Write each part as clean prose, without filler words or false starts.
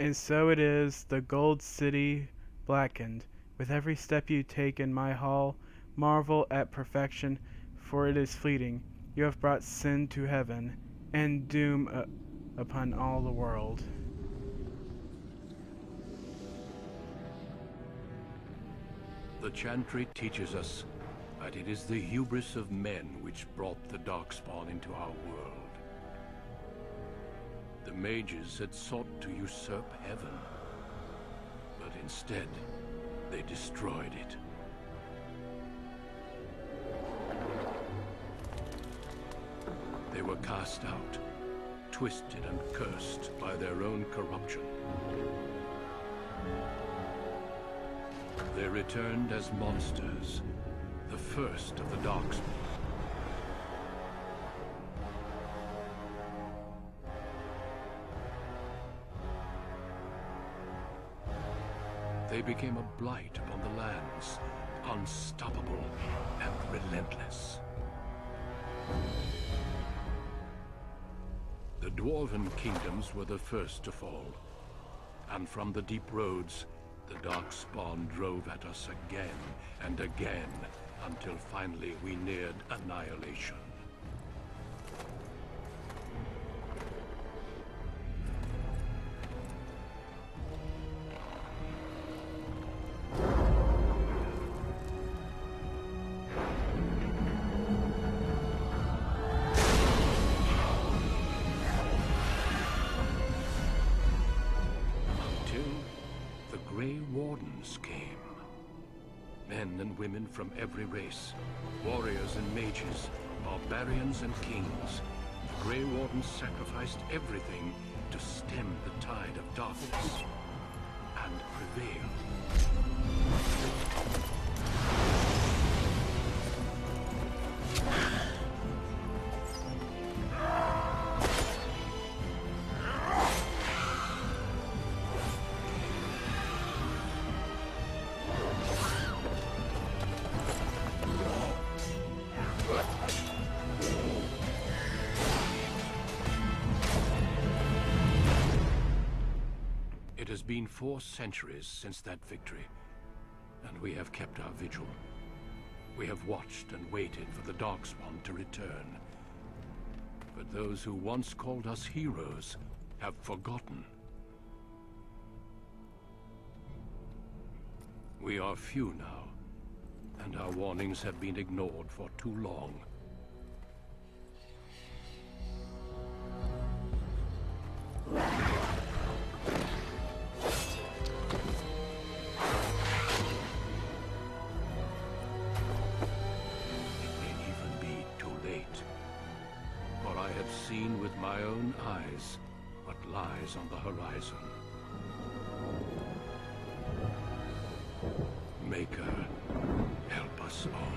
And so it is, the gold city blackened. With every step you take in my hall, marvel at perfection, for it is fleeting. You have brought sin to heaven, and doom upon all the world. The chantry teaches us that it is the hubris of men which brought the Darkspawn into our world. The mages had sought to usurp heaven, but instead, they destroyed it. They were cast out, twisted and cursed by their own corruption. They returned as monsters, the first of the Darkspawn. They became a blight upon the lands, unstoppable and relentless. The Dwarven kingdoms were the first to fall, and from the deep roads, the Darkspawn drove at us again and again, until finally we neared annihilation. Came. Men and women from every race, warriors and mages, barbarians and kings. The Grey Wardens sacrificed everything to stem the tide of darkness and prevail. It has been 4 centuries since that victory, and we have kept our vigil. We have watched and waited for the Darkspawn to return. But those who once called us heroes have forgotten. We are few now, and our warnings have been ignored for too long. Seen with my own eyes what lies on the horizon. Maker, help us all.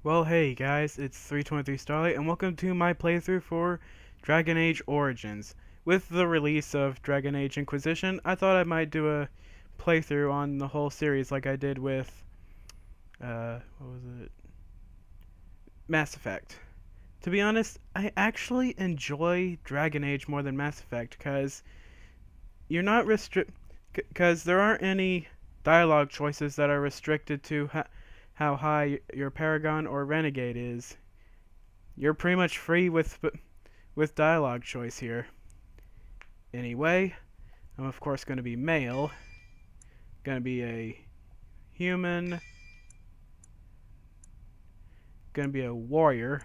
Well, hey guys, it's 323 Starlight, and welcome to my playthrough for Dragon Age Origins. With the release of Dragon Age Inquisition, I thought I might do a playthrough on the whole series like I did with, what was it? Mass Effect. To be honest, I actually enjoy Dragon Age more than Mass Effect, because you're not because there aren't any dialogue choices that are restricted to how high your Paragon or Renegade is. You're pretty much free with dialogue choice here. Anyway, I'm of course going to be male, going to be a human, going to be a warrior,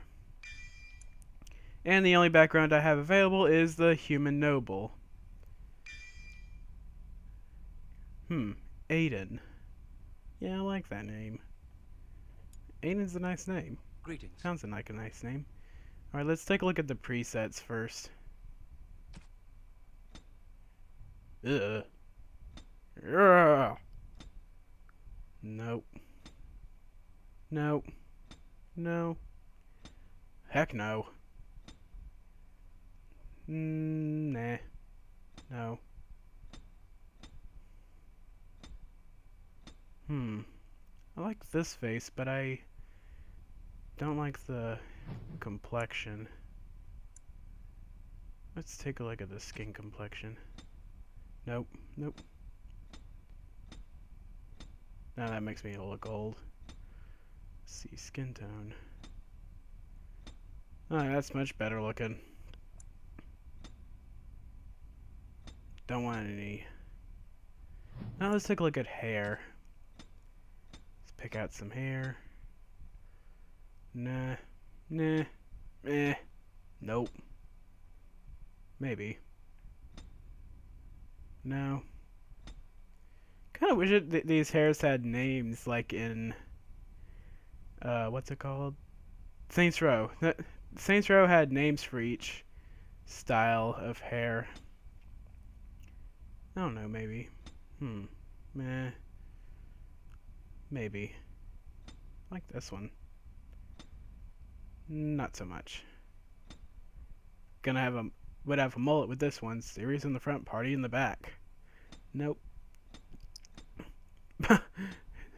and the only background I have available is the human noble. Aiden. Yeah, I like that name. Aiden's a nice name. Greetings. Sounds like a nice name. Alright, let's take a look at the presets first. Ugh. Ugh. Nope. Nope. No. Heck no. Nah. No. I like this face, but I don't like the complexion. Let's take a look at the skin complexion. Nope, nope. Now that makes me look old. Let's see, skin tone. Oh, that's much better looking. Don't want any. Now let's take a look at hair. Let's pick out some hair. Nah. Nah. Eh. Nope. Maybe. No. Kind of wish these hairs had names, like in what's it called? Saints Row. Saints Row had names for each style of hair. I don't know, maybe. Meh. Maybe. Like this one. Not so much. Would have a mullet with this one. Series in the front, party in the back. Nope.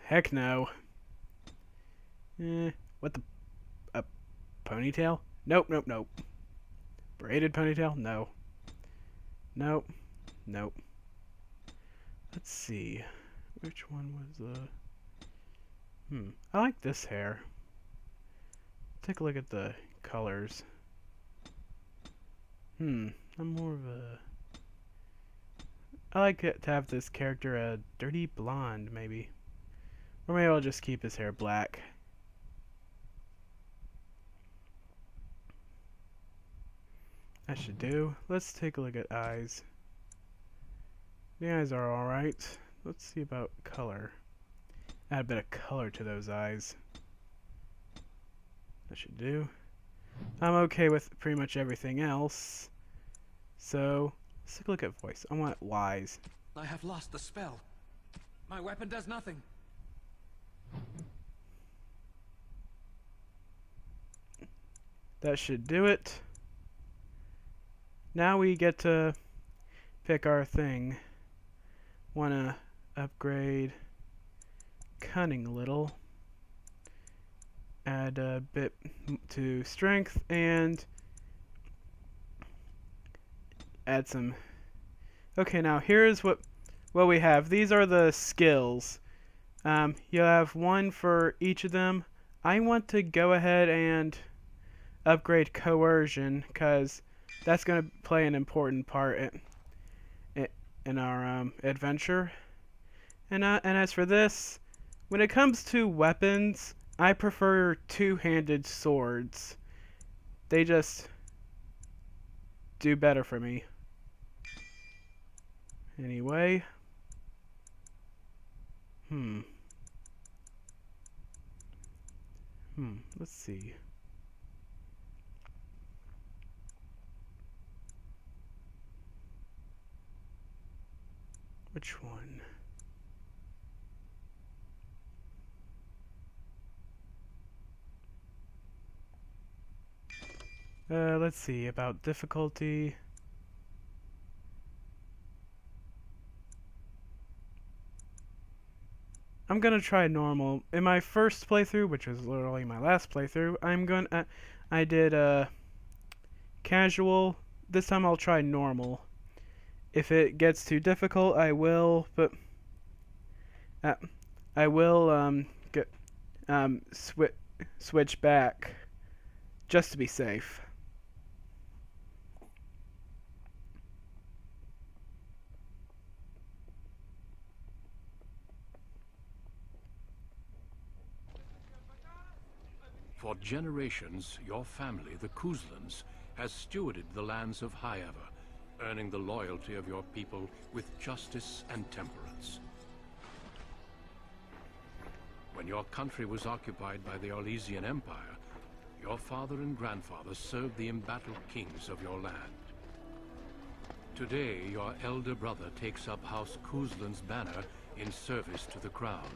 Heck no. What the? A ponytail? Nope, nope, nope. Braided ponytail? No. Nope. Nope. Let's see. Which one was I like this hair. Take a look at the colors. I'm more of a... I like it to have this character a dirty blonde, maybe. Or maybe I'll just keep his hair black. That should do. Let's take a look at eyes. The eyes are alright. Let's see about color. Add a bit of color to those eyes. That should do. I'm okay with pretty much everything else. So, let's take a look at voice. I want wise. I have lost the spell. My weapon does nothing. That should do it. Now we get to pick our thing. Wanna upgrade cunning a little. Add a bit to strength and add some. Okay, now here's what we have. These are the skills. You have one for each of them. I want to go ahead and upgrade coercion because that's going to play an important part in our adventure. And as for this, when it comes to weapons, I prefer two-handed swords. They just do better for me. Anyway. Let's see. Which one? Let's see about difficulty. I'm gonna try normal. In my first playthrough, which was literally my last playthrough, I did casual. This time I'll try normal. If it gets too difficult, I will, but I will switch back just to be safe. For generations, your family, the Couselands, has stewarded the lands of Highever, earning the loyalty of your people with justice and temperance. When your country was occupied by the Orlesian Empire, your father and grandfather served the embattled kings of your land. Today, your elder brother takes up House Couseland's banner in service to the crown,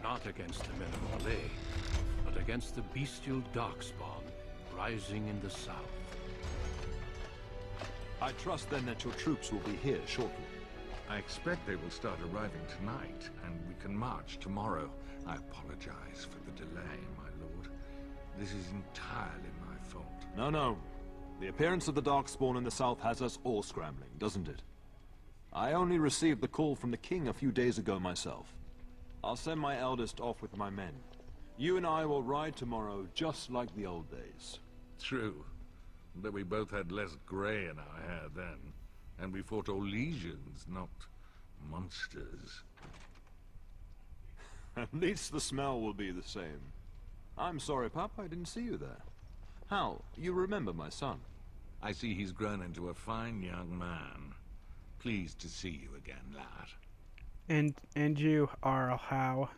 not against the men of Orlais, but against the bestial darkspawn rising in the south. I trust then that your troops will be here shortly. I expect they will start arriving tonight, and we can march tomorrow. I apologize for the delay, my lord. This is entirely my fault. No. The appearance of the Darkspawn in the south has us all scrambling, doesn't it? I only received the call from the king a few days ago myself. I'll send my eldest off with my men. You and I will ride tomorrow just like the old days. True. But we both had less grey in our hair then. And we fought all legions, not monsters. At least the smell will be the same. I'm sorry, Pup, I didn't see you there. Hal, you remember my son? I see he's grown into a fine young man. Pleased to see you again, lad. And you are how?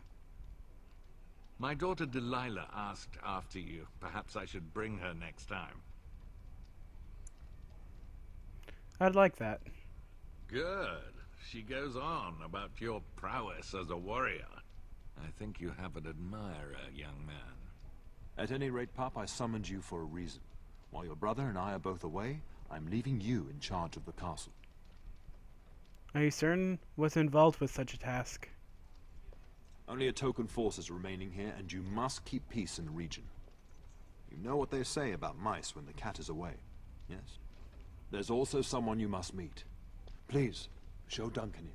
My daughter Delilah asked after you. Perhaps I should bring her next time. I'd like that. Good. She goes on about your prowess as a warrior. I think you have an admirer, young man. At any rate, Pup, I summoned you for a reason. While your brother and I are both away, I'm leaving you in charge of the castle. Are you certain what's involved with such a task? Only a token force is remaining here, and you must keep peace in the region. You know what they say about mice when the cat is away, yes? There's also someone you must meet. Please, show Duncan in.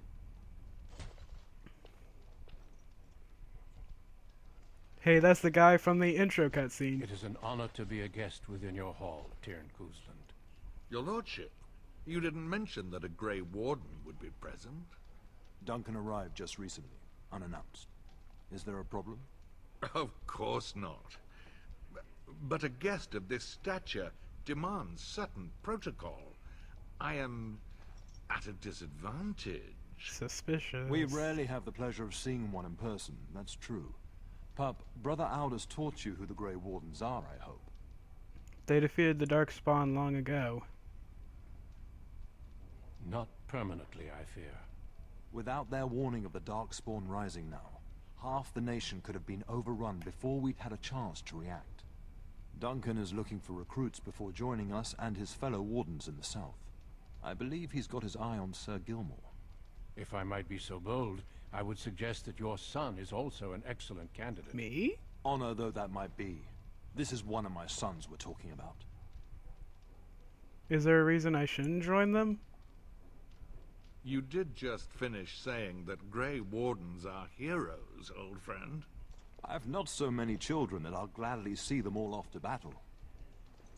Hey, that's the guy from the intro cutscene. It is an honor to be a guest within your hall, Tyrn Couseland. Your lordship, you didn't mention that a Grey Warden would be present. Duncan arrived just recently, unannounced. Is there a problem? Of course not. But a guest of this stature demands certain protocol. I am at a disadvantage. Suspicious. We rarely have the pleasure of seeing one in person, that's true. Pup, Brother Aldous taught you who the Grey Wardens are, I hope. They defeated the Darkspawn long ago. Not permanently, I fear. Without their warning of the Darkspawn rising now, half the nation could have been overrun before we'd had a chance to react. Duncan is looking for recruits before joining us and his fellow Wardens in the south. I believe he's got his eye on Sir Gilmore. If I might be so bold, I would suggest that your son is also an excellent candidate. Me? Honor though that might be, this is one of my sons we're talking about. Is there a reason I shouldn't join them? You did just finish saying that Grey Wardens are heroes, old friend. I've not so many children that I'll gladly see them all off to battle.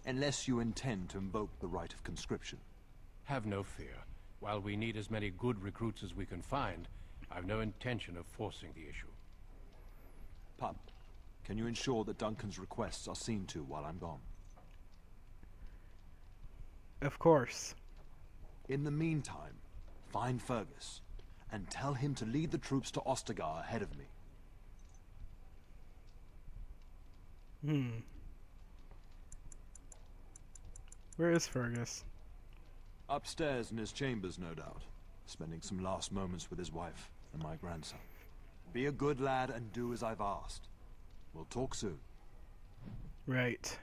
Unless you intend to invoke the right of conscription. Have no fear. While we need as many good recruits as we can find, I've no intention of forcing the issue. Pup, can you ensure that Duncan's requests are seen to while I'm gone? Of course. In the meantime, find Fergus, and tell him to lead the troops to Ostagar ahead of me. Where is Fergus? Upstairs in his chambers, no doubt. Spending some last moments with his wife and my grandson. Be a good lad and do as I've asked. We'll talk soon. Right.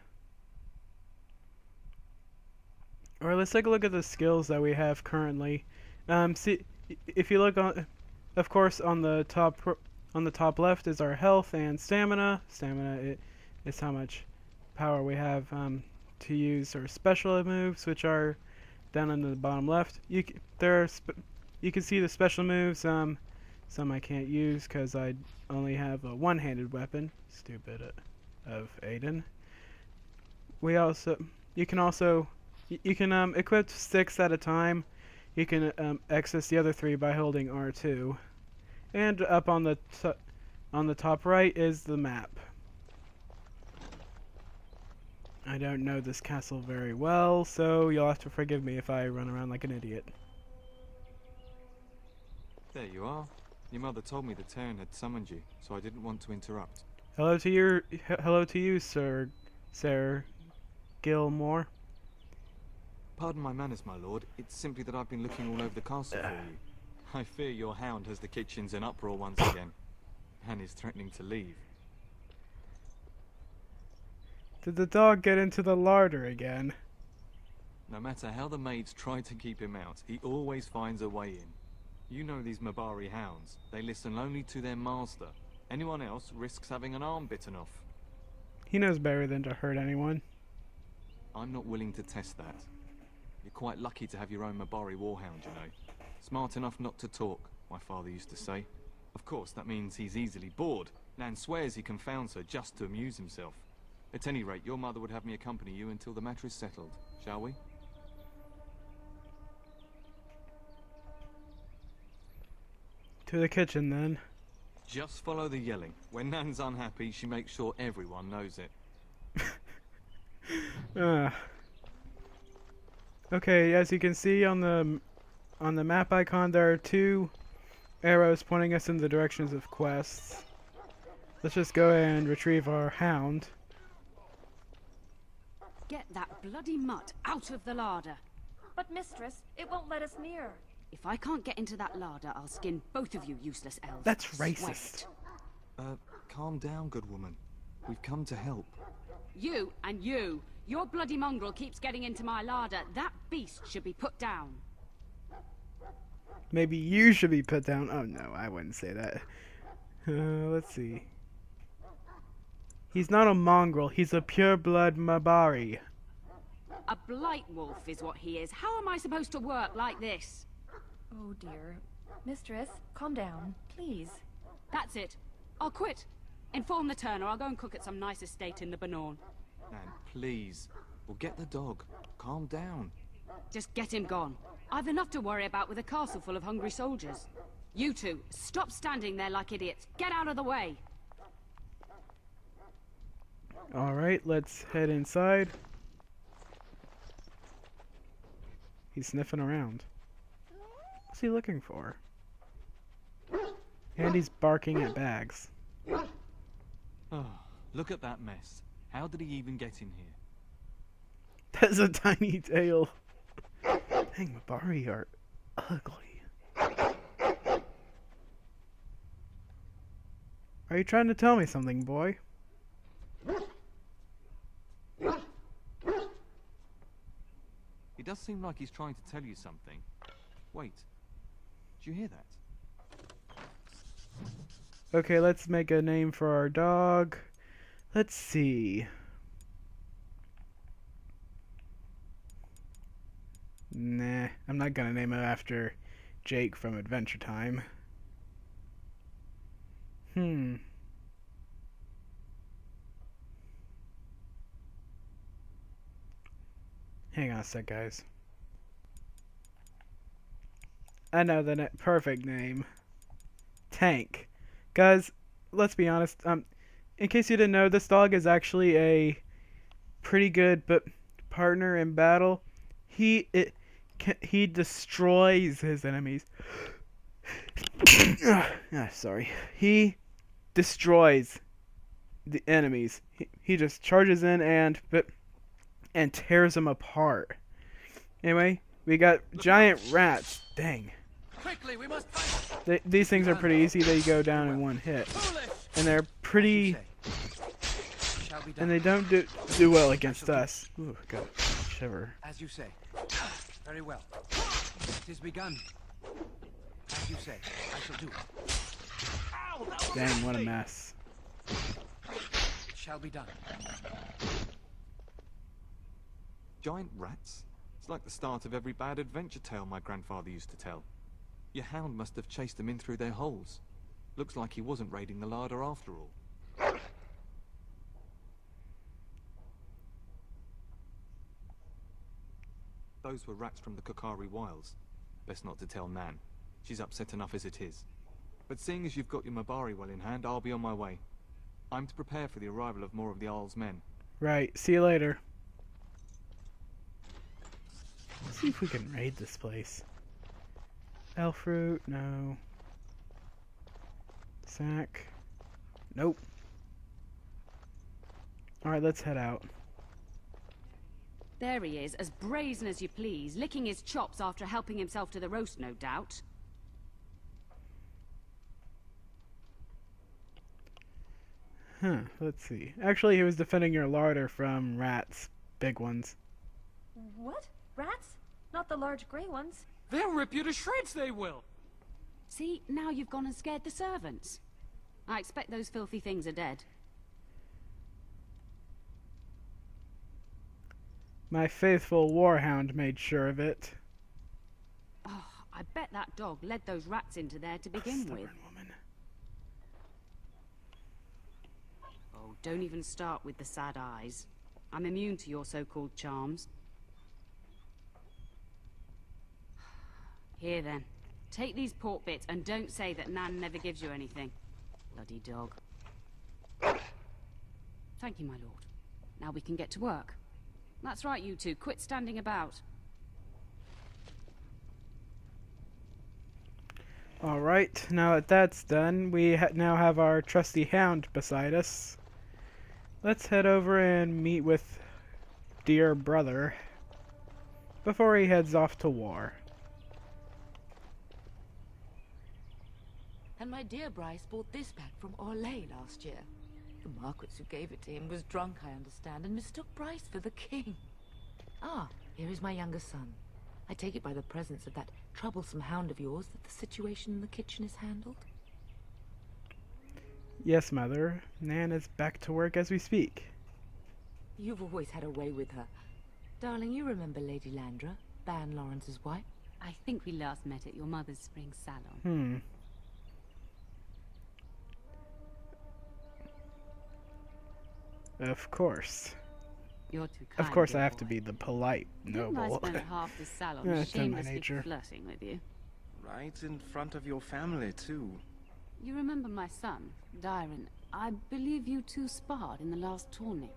Alright, let's take a look at the skills that we have currently. See, if you look on, of course, on the top left is our health and stamina. Stamina is how much power we have to use our special moves, which are down in the bottom left. You can see the special moves. Some I can't use because I only have a one-handed weapon. Stupid of Aiden. You can equip 6 at a time. You can access the other 3 by holding R2. And up on the top right is the map. I don't know this castle very well, so you'll have to forgive me if I run around like an idiot. There you are. Your mother told me the Terran had summoned you, so I didn't want to interrupt. Hello to you, Sir Gilmore. Pardon my manners, my lord. It's simply that I've been looking all over the castle for you. I fear your hound has the kitchens in uproar once again, and is threatening to leave. Did the dog get into the larder again? No matter how the maids try to keep him out, he always finds a way in. You know these Mabari hounds. They listen only to their master. Anyone else risks having an arm bitten off. He knows better than to hurt anyone. I'm not willing to test that. You're quite lucky to have your own Mabari warhound, you know. Smart enough not to talk, my father used to say. Of course, that means he's easily bored. Nan swears he confounds her just to amuse himself. At any rate, your mother would have me accompany you until the matter is settled, shall we? To the kitchen, then. Just follow the yelling. When Nan's unhappy, she makes sure everyone knows it. Okay, as you can see on the map icon, there are 2 arrows pointing us in the directions of quests. Let's just go and retrieve our hound. Get that bloody mutt out of the larder. But mistress, it won't let us near. If I can't get into that larder, I'll skin both of you useless elves. That's Swear racist. it. Calm down, good woman. We've come to help. You and you. Your bloody mongrel keeps getting into my larder. That beast should be put down. Maybe you should be put down. Oh no, I wouldn't say that. Let's see. He's not a mongrel. He's a pure-blood Mabari. A blight wolf is what he is. How am I supposed to work like this? Oh dear. Mistress, calm down, please. That's it. I'll quit. Inform the Turner. I'll go and cook at some nice estate in the Banorn. Nan, please. We'll get the dog. Calm down. Just get him gone. I've enough to worry about with a castle full of hungry soldiers. You two, stop standing there like idiots. Get out of the way. Alright, let's head inside. He's sniffing around. What's he looking for? And he's barking at bags. Oh, look at that mess. How did he even get in here? That's a tiny tail. Dang, Mabari are ugly. Are you trying to tell me something, boy? He does seem like he's trying to tell you something. Wait. Did you hear that? Okay, let's make a name for our dog. Let's see. Nah, I'm not gonna name it after Jake from Adventure Time. Hang on a sec, guys. I know the perfect name. Tank. Guys, let's be honest. In case you didn't know, this dog is actually a pretty good partner in battle. He destroys his enemies. Sorry. He destroys the enemies. He just charges in and tears them apart. Anyway, we got giant rats. Dang. Quickly, we must fight. These things are pretty easy. They go down in one hit. And they're pretty... And they don't do well against us. Ooh, got a shiver. As you say. Very well. It is begun. As you say, I shall do it. Dang, what a mess. It shall be done. Giant rats? It's like the start of every bad adventure tale my grandfather used to tell. Your hound must have chased them in through their holes. Looks like he wasn't raiding the larder after all. Those were rats from the Kokari Wilds. Best not to tell Nan. She's upset enough as it is. But seeing as you've got your Mabari well in hand, I'll be on my way. I'm to prepare for the arrival of more of the Isle's men. Right, see you later. Let's see if we can raid this place. Elf fruit, no. Sack, nope. Alright, let's head out. There he is, as brazen as you please, licking his chops after helping himself to the roast, no doubt. Huh, let's see. Actually, he was defending your larder from rats. Big ones. What? Rats? Not the large gray ones? They'll rip you to shreds, they will. See, now you've gone and scared the servants. I expect those filthy things are dead. My faithful warhound made sure of it. Oh, I bet that dog led those rats into there to begin with. Stubborn woman. Oh, don't even start with the sad eyes. I'm immune to your so-called charms. Here then. Take these pork bits and don't say that Nan never gives you anything. Bloody dog. Thank you, my lord. Now we can get to work. That's right, you two. Quit standing about. Alright, now that that's done, we now have our trusty hound beside us. Let's head over and meet with dear brother before he heads off to war. And my dear Bryce bought this back from Orlais last year. The Marquis who gave it to him was drunk, I understand, and mistook Bryce for the king. Ah, here is my younger son. I take it by the presence of that troublesome hound of yours that the situation in the kitchen is handled? Yes, mother. Nan is back to work as we speak. You've always had a way with her. Darling, you remember Lady Landra, Ban Lawrence's wife? I think we last met at your mother's spring salon. Of course. You're too kind, Of course dear I have to boy. be the polite Didn't I noble. spend half the salon Yeah, it's in my shamelessly nature. flirting with you? Right in front of your family, too. You remember my son, Dyron. I believe you two sparred in the last tourney.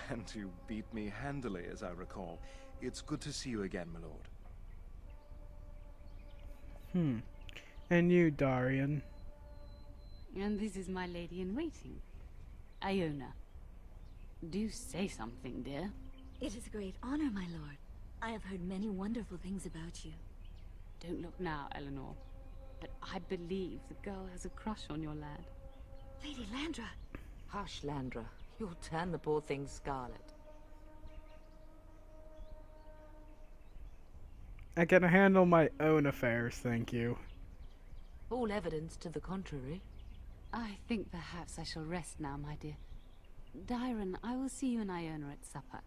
And you beat me handily, as I recall. It's good to see you again, my lord. And you, Darian. And this is my lady-in-waiting, Iona. Do say something, dear. It is a great honor, my lord. I have heard many wonderful things about you. Don't look now, Eleanor. But I believe the girl has a crush on your lad. Lady Landra! Hush, Landra. You'll turn the poor thing scarlet. I can handle my own affairs, thank you. All evidence to the contrary. I think perhaps I shall rest now, my dear. Dyron, I will see you and Iona at supper.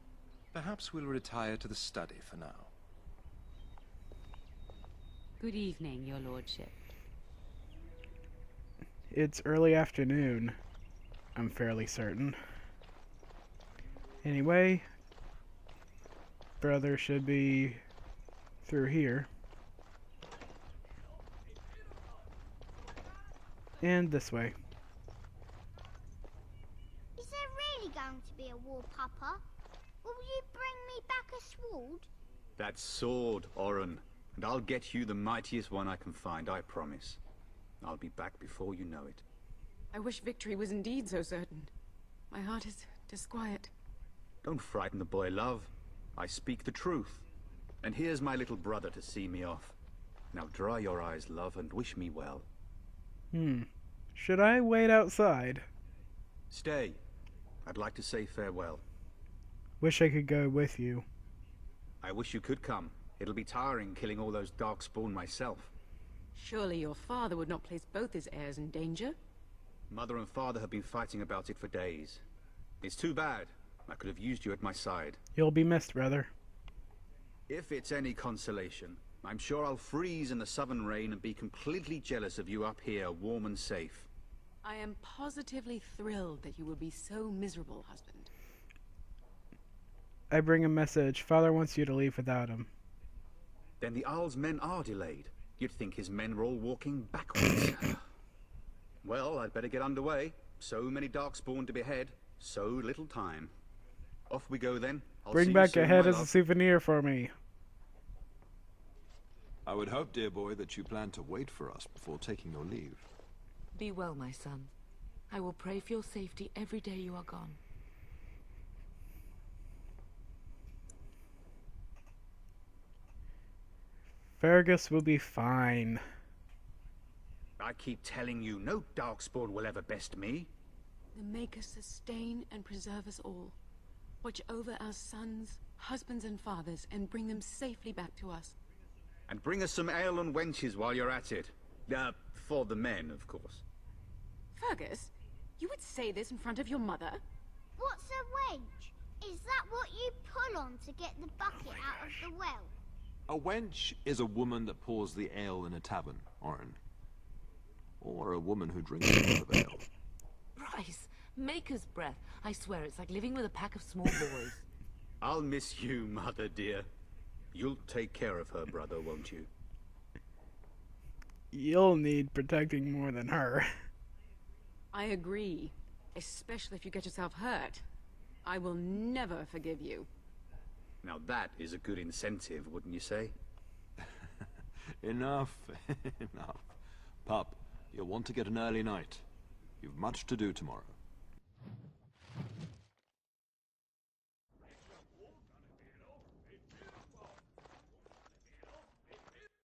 Perhaps we'll retire to the study for now. Good evening, your lordship. It's early afternoon, I'm fairly certain. Anyway, brother should be through here. And this way. Is there really going to be a war, Papa? Will you bring me back a sword? That sword, Oren, and I'll get you the mightiest one I can find, I promise. I'll be back before you know it. I wish victory was indeed so certain. My heart is disquiet. Don't frighten the boy, love. I speak the truth. And here's my little brother to see me off. Now dry your eyes, love, and wish me well. Should I wait outside? Stay. I'd like to say farewell. Wish I could go with you. I wish you could come. It'll be tiring killing all those darkspawn myself. Surely your father would not place both his heirs in danger? Mother and father have been fighting about it for days. It's too bad. I could have used you at my side. You'll be missed, brother. If it's any consolation, I'm sure I'll freeze in the southern rain and be completely jealous of you up here, warm and safe. I am positively thrilled that you will be so miserable, husband. I bring a message. Father wants you to leave without him. Then the Arl's men are delayed. You'd think his men were all walking backwards. Well, I'd better get underway. So many darkspawn to behead, so little time. Off we go then. I'll Bring see back you soon, a head my as a love. souvenir for me. I would hope, dear boy, that you plan to wait for us before taking your leave. Be well, my son. I will pray for your safety every day you are gone. Fergus will be fine. I keep telling you, no darkspawn will ever best me. The Maker sustain and preserve us all. Watch over our sons, husbands and fathers, and bring them safely back to us. And bring us some ale and wenches while you're at it. For the men, of course. Fergus, you would say this in front of your mother? What's a wench? Is that what you pull on to get the bucket out of the well? A wench is a woman that pours the ale in a tavern, Orin. Or a woman who drinks a lot of ale. Bryce, maker's breath. I swear it's like living with a pack of small boys. I'll miss you, Mother dear. You'll take care of her, brother, won't you? You'll need protecting more than her. I agree. Especially if you get yourself hurt. I will never forgive you. Now that is a good incentive, wouldn't you say? Enough, enough. Pup, you'll want to get an early night. You've much to do tomorrow.